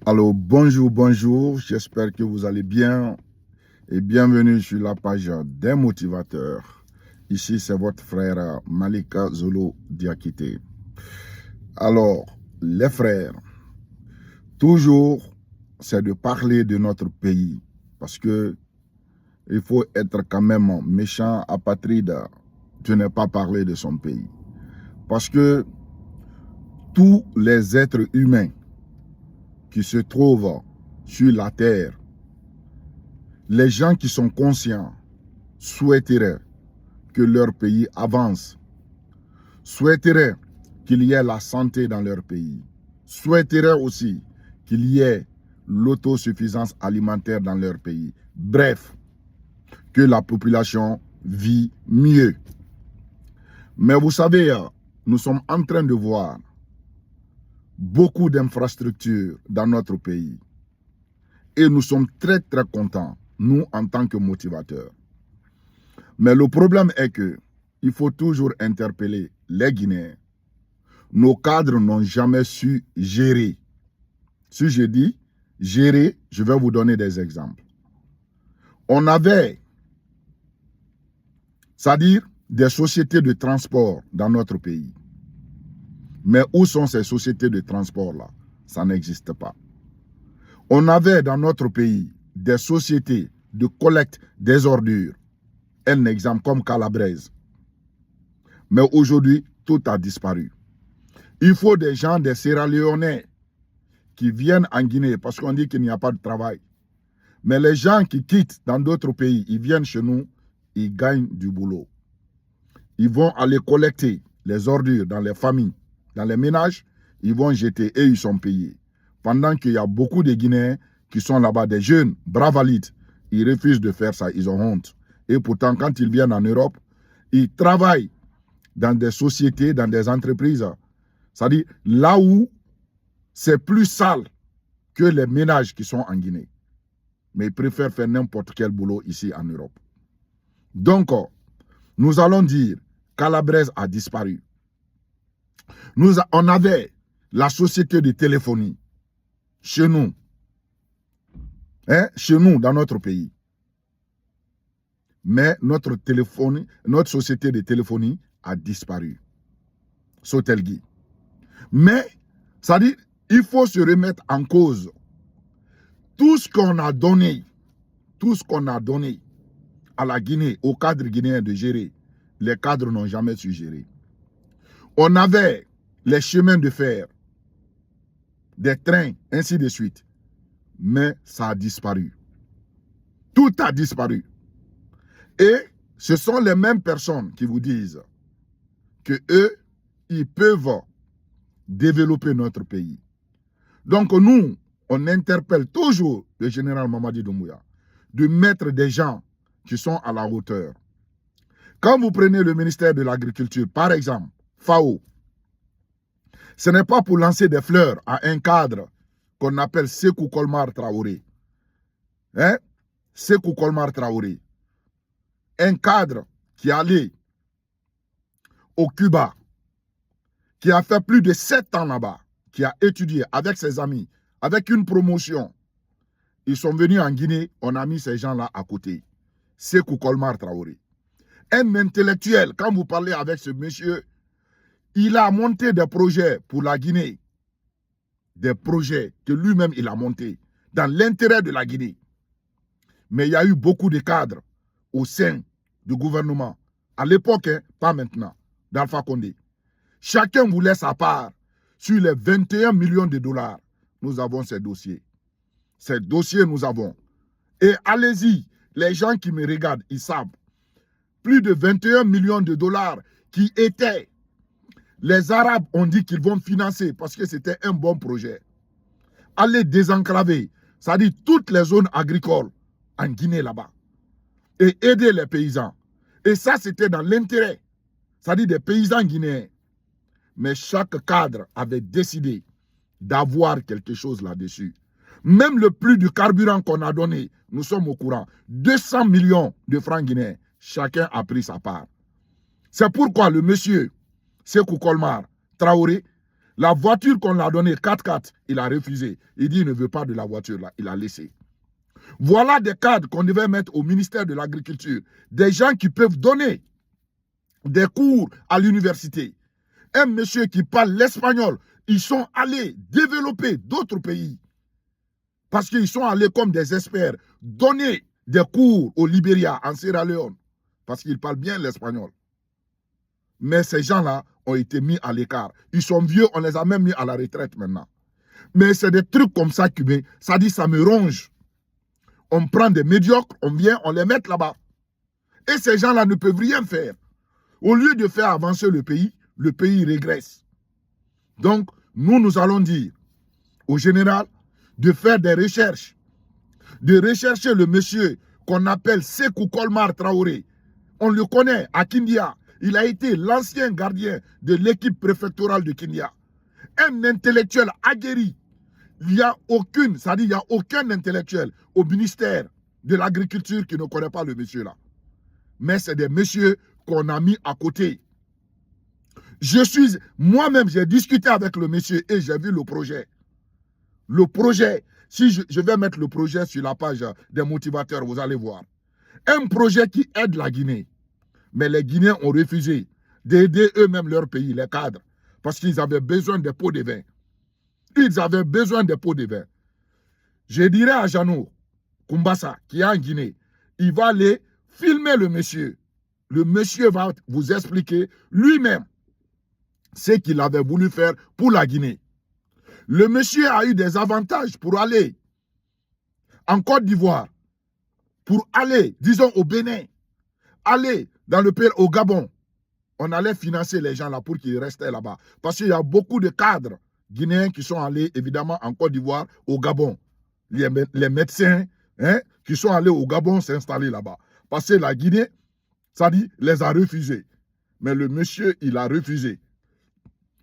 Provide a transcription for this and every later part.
Alors, bonjour, j'espère que vous allez bien et bienvenue sur la page des motivateurs. Ici, c'est votre frère Malika Zolo Diakité. Alors, les frères, toujours, c'est de parler de notre pays parce que il faut être quand même méchant, apatride, de ne pas parler de son pays. Parce que tous les êtres humains qui se trouvent sur la terre, les gens qui sont conscients souhaiteraient que leur pays avance, souhaiteraient qu'il y ait la santé dans leur pays, souhaiteraient aussi qu'il y ait l'autosuffisance alimentaire dans leur pays. Bref, que la population vit mieux. Mais vous savez, nous sommes en train de voir beaucoup d'infrastructures dans notre pays. Et nous sommes très contents, nous en tant que motivateurs. Mais le problème est que il faut toujours interpeller les Guinéens. Nos cadres n'ont jamais su gérer. Si je dis gérer, je vais vous donner des exemples. On avait, c'est-à-dire des sociétés de transport dans notre pays. Mais où sont ces sociétés de transport-là? Ça n'existe pas. On avait dans notre pays des sociétés de collecte des ordures. Un exemple comme Calabrese. Mais aujourd'hui, tout a disparu. Il faut des gens, des Sierra-Léonais qui viennent en Guinée parce qu'on dit qu'il n'y a pas de travail. Mais les gens qui quittent dans d'autres pays, ils viennent chez nous, ils gagnent du boulot. Ils vont aller collecter les ordures dans les familles, dans les ménages, ils vont jeter et ils sont payés. Pendant qu'il y a beaucoup de Guinéens qui sont là-bas, des jeunes, bravalites, ils refusent de faire ça, ils ont honte. Et pourtant, quand ils viennent en Europe, ils travaillent dans des sociétés, dans des entreprises. C'est-à-dire là où c'est plus sale que les ménages qui sont en Guinée. Mais ils préfèrent faire n'importe quel boulot ici en Europe. Donc, nous allons dire, Calabrese a disparu. On avait la société de téléphonie chez nous. Chez nous, dans notre pays. Mais notre société de téléphonie a disparu. Sotelgui. Mais, ça dit, il faut se remettre en cause. Tout ce qu'on a donné à la Guinée, aux cadres guinéens de gérer, les cadres n'ont jamais su gérer. On avait les chemins de fer, des trains, ainsi de suite. Mais ça a disparu. Tout a disparu. Et ce sont les mêmes personnes qui vous disent que eux, ils peuvent développer notre pays. Donc nous, on interpelle toujours le général Mamadi Doumbouya de mettre des gens qui sont à la hauteur. Quand vous prenez le ministère de l'Agriculture, par exemple, FAO, ce n'est pas pour lancer des fleurs à un cadre qu'on appelle Sékou Kolmar Traoré. Sékou Kolmar Traoré. Un cadre qui est allé au Cuba, qui a fait plus de 7 ans là-bas, qui a étudié avec ses amis, avec une promotion. Ils sont venus en Guinée, on a mis ces gens-là à côté. Sékou Kolmar Traoré. Un intellectuel, quand vous parlez avec ce monsieur, il a monté des projets pour la Guinée. Des projets que lui-même il a montés dans l'intérêt de la Guinée. Mais il y a eu beaucoup de cadres au sein du gouvernement. À l'époque, pas maintenant, d'Alpha Condé. Chacun voulait sa part. Sur les 21 millions de dollars, nous avons ces dossiers. Ces dossiers, nous avons. Et allez-y, les gens qui me regardent, ils savent. Plus de 21 millions de dollars qui étaient. Les Arabes ont dit qu'ils vont financer parce que c'était un bon projet. Aller désenclaver, c'est-à-dire toutes les zones agricoles en Guinée là-bas. Et aider les paysans. Et ça, c'était dans l'intérêt, c'est-à-dire des paysans guinéens. Mais chaque cadre avait décidé d'avoir quelque chose là-dessus. Même le prix du carburant qu'on a donné, nous sommes au courant. 200 millions de francs guinéens. Chacun a pris sa part. C'est pourquoi le monsieur Sékou Kolmar Traoré La voiture qu'on l'a donnée, 4x4, il a refusé. Il dit qu'il ne veut pas de la voiture là, il a laissé. Voilà des cadres qu'on devait mettre au ministère de l'Agriculture. Des gens qui peuvent donner des cours à l'université. Un monsieur qui parle l'espagnol, ils sont allés développer d'autres pays. Parce qu'ils sont allés comme des experts donner des cours au Libéria, en Sierra Leone. Parce qu'ils parlent bien l'espagnol. Mais ces gens-là ont été mis à l'écart. Ils sont vieux, on les a même mis à la retraite maintenant. Mais c'est des trucs comme ça qui ça dit, ça me ronge. On prend des médiocres, on vient, on les met là-bas. Et ces gens-là ne peuvent rien faire. Au lieu de faire avancer le pays régresse. Donc, nous allons dire au général de faire des recherches, de rechercher le monsieur qu'on appelle Sékou Kolmar Traoré. On le connaît à Kindia. Il a été l'ancien gardien de l'équipe préfectorale de Kindia. Un intellectuel aguerri. Il n'y a aucune, c'est-à-dire il n'y a aucun intellectuel au ministère de l'Agriculture qui ne connaît pas le monsieur là. Mais c'est des messieurs qu'on a mis à côté. Moi-même, j'ai discuté avec le monsieur et j'ai vu le projet. Le projet, si je vais mettre le projet sur la page des motivateurs, vous allez voir. Un projet qui aide la Guinée. Mais les Guinéens ont refusé d'aider eux-mêmes leur pays, les cadres, parce qu'ils avaient besoin des pots de vin. Ils avaient besoin des pots de vin. Je dirais à Jeannot Kumbasa, qui est en Guinée, il va aller filmer le monsieur. Le monsieur va vous expliquer lui-même ce qu'il avait voulu faire pour la Guinée. Le monsieur a eu des avantages pour aller en Côte d'Ivoire, pour aller, disons, au Bénin, aller dans le pays, au Gabon. On allait financer les gens là pour qu'ils restaient là-bas. Parce qu'il y a beaucoup de cadres guinéens qui sont allés, évidemment, en Côte d'Ivoire, au Gabon. Les médecins qui sont allés au Gabon s'installer là-bas. Parce que la Guinée, ça dit, les a refusés. Mais le monsieur, il a refusé.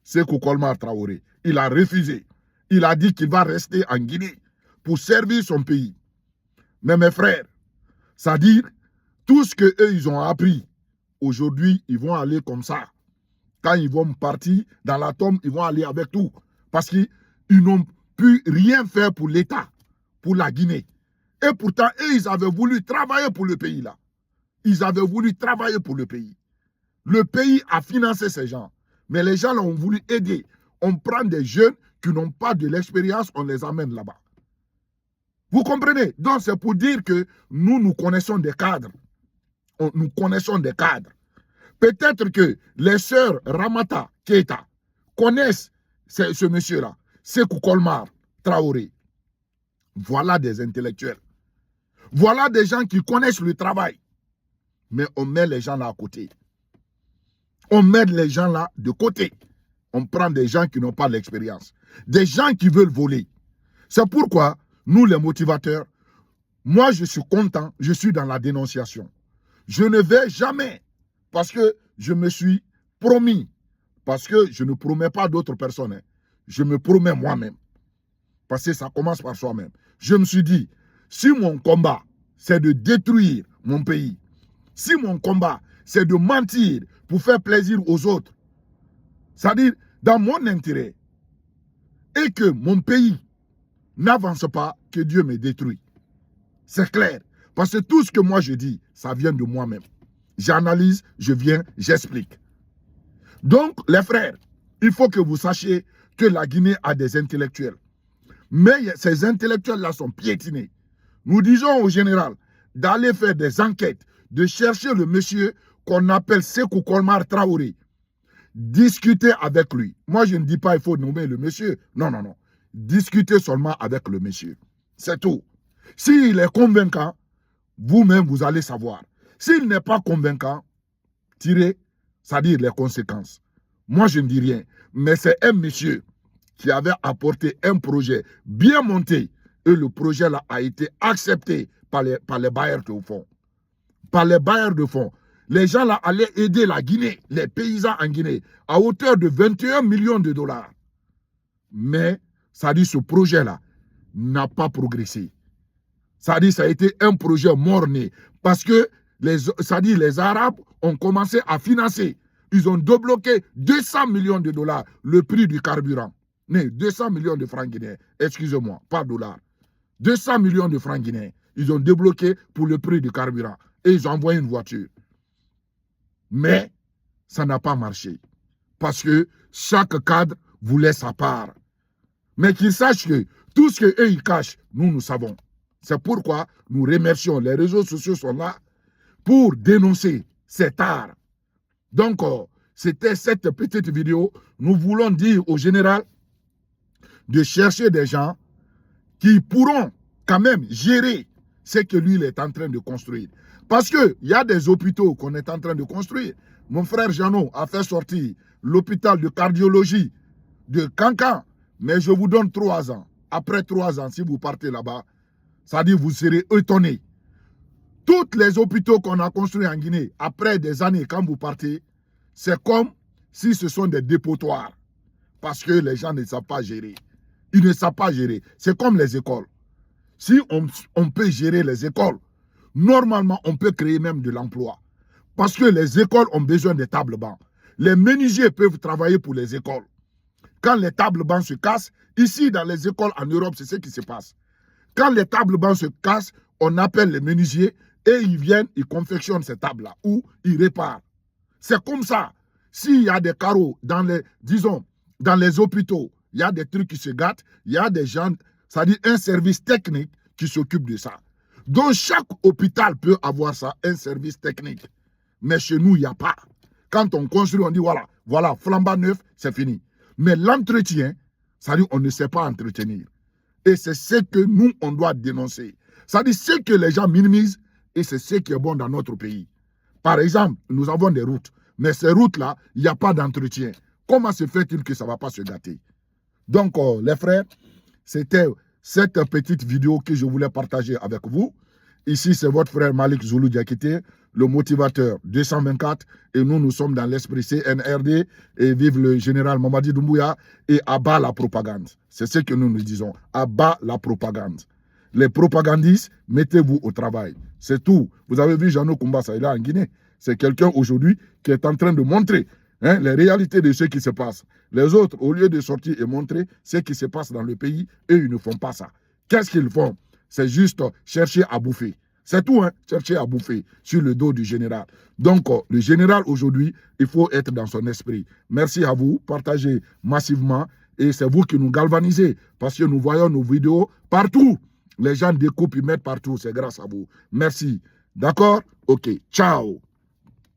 Sékou Kolmar Traoré. Il a refusé. Il a dit qu'il va rester en Guinée pour servir son pays. Mais mes frères, c'est-à-dire, tout ce qu'eux, ils ont appris, aujourd'hui, ils vont aller comme ça. Quand ils vont partir dans la tombe, ils vont aller avec tout. Parce qu'ils n'ont pu rien faire pour l'État, pour la Guinée. Et pourtant, eux, ils avaient voulu travailler pour le pays là. Ils avaient voulu travailler pour le pays. Le pays a financé ces gens. Mais les gens là ont voulu aider. On prend des jeunes qui n'ont pas de l'expérience, on les amène là-bas. Vous comprenez? Donc c'est pour dire que nous connaissons des cadres. Nous connaissons des cadres. Peut-être que les sœurs Ramata Keita connaissent ce monsieur-là, Sékou Kolmar Traoré. Voilà des intellectuels. Voilà des gens qui connaissent le travail. Mais on met les gens là à côté. On met les gens là de côté. On prend des gens qui n'ont pas l'expérience. Des gens qui veulent voler. C'est pourquoi, nous les motivateurs, moi je suis content, je suis dans la dénonciation. Je ne vais jamais, parce que je me suis promis, parce que je ne promets pas d'autres personnes, je me promets moi-même. Parce que ça commence par soi-même. Je me suis dit, si mon combat, c'est de détruire mon pays, si mon combat, c'est de mentir pour faire plaisir aux autres, c'est-à-dire dans mon intérêt, et que mon pays n'avance pas, que Dieu me détruit. C'est clair. Parce que tout ce que moi je dis, ça vient de moi-même. J'analyse, je viens, j'explique. Donc, les frères, il faut que vous sachiez que la Guinée a des intellectuels. Mais ces intellectuels-là sont piétinés. Nous disons au général d'aller faire des enquêtes, de chercher le monsieur qu'on appelle Sékou Kolmar Traoré. Discuter avec lui. Moi, je ne dis pas qu'il faut nommer le monsieur. Non, non, non. Discutez seulement avec le monsieur. C'est tout. S'il est convaincant, vous-même, vous allez savoir. S'il n'est pas convaincant, tirez, c'est-à-dire les conséquences. Moi, je ne dis rien. Mais c'est un monsieur qui avait apporté un projet bien monté. Et le projet-là a été accepté par les bailleurs de fonds. Par les bailleurs de fonds. Les gens là allaient aider la Guinée, les paysans en Guinée, à hauteur de 21 millions de dollars. Mais, ça dit, ce projet-là n'a pas progressé. Ça dit, ça a été un projet mort-né. Parce que, ça dit, les Arabes ont commencé à financer. ils ont débloqué 200 millions de dollars, le prix du carburant. 200 millions de francs guinéens, excusez-moi, pas dollars. 200 millions de francs guinéens, ils ont débloqué pour le prix du carburant. Et ils ont envoyé une voiture. Mais ça n'a pas marché. Parce que chaque cadre voulait sa part. Mais qu'ils sachent que tout ce qu'eux ils cachent, nous savons. C'est pourquoi nous remercions. Les réseaux sociaux sont là pour dénoncer cet art. Donc, c'était cette petite vidéo. Nous voulons dire au général de chercher des gens qui pourront quand même gérer ce que lui il est en train de construire. Parce qu'il y a des hôpitaux qu'on est en train de construire. Mon frère Jeannot a fait sortir l'hôpital de cardiologie de Cancan. Mais je vous donne 3 ans. Après 3 ans, si vous partez là-bas, ça dit vous serez étonnés. Tous les hôpitaux qu'on a construits en Guinée, après des années, quand vous partez, c'est comme si ce sont des dépotoirs. Parce que les gens ne savent pas gérer. Ils ne savent pas gérer. C'est comme les écoles. Si on peut gérer les écoles, normalement, on peut créer même de l'emploi. Parce que les écoles ont besoin de tables bancs. Les menuisiers peuvent travailler pour les écoles. Quand les tables bancs se cassent, ici dans les écoles en Europe, c'est ce qui se passe. Quand les tables bancs se cassent, on appelle les menuisiers et ils viennent, ils confectionnent ces tables-là ou ils réparent. C'est comme ça. S'il y a des carreaux dans les, disons, dans les hôpitaux, il y a des trucs qui se gâtent, il y a des gens, ça dit un service technique qui s'occupe de ça. Donc chaque hôpital peut avoir ça, un service technique. Mais chez nous, il n'y a pas. Quand on construit, on dit voilà, flambant neuf, c'est fini. Mais l'entretien, ça dit on ne sait pas entretenir. Et c'est ce que nous, on doit dénoncer. Ça dit ce que les gens minimisent et c'est ce qui est bon dans notre pays. Par exemple, nous avons des routes. Mais ces routes-là, il n'y a pas d'entretien. Comment se fait-il que ça ne va pas se gâter? Donc, les frères, c'était cette petite vidéo que je voulais partager avec vous. Ici, c'est votre frère Malik Zulu Diakité, le motivateur 224. Et nous sommes dans l'esprit CNRD. Et vive le général Mamadi Doumbouya. Et abat la propagande. C'est ce que nous disons. Abat la propagande. Les propagandistes, mettez-vous au travail. C'est tout. Vous avez vu Jeannot Koumbassa, il est là en Guinée. C'est quelqu'un aujourd'hui qui est en train de montrer les réalités de ce qui se passe. Les autres, au lieu de sortir et montrer ce qui se passe dans le pays, eux, ils ne font pas ça. Qu'est-ce qu'ils font? C'est juste chercher à bouffer. C'est tout, chercher à bouffer sur le dos du général. Donc, le général aujourd'hui, il faut être dans son esprit. Merci à vous, partagez massivement et c'est vous qui nous galvanisez parce que nous voyons nos vidéos partout. Les gens découpent, ils mettent partout, c'est grâce à vous. Merci. D'accord? Ok, ciao.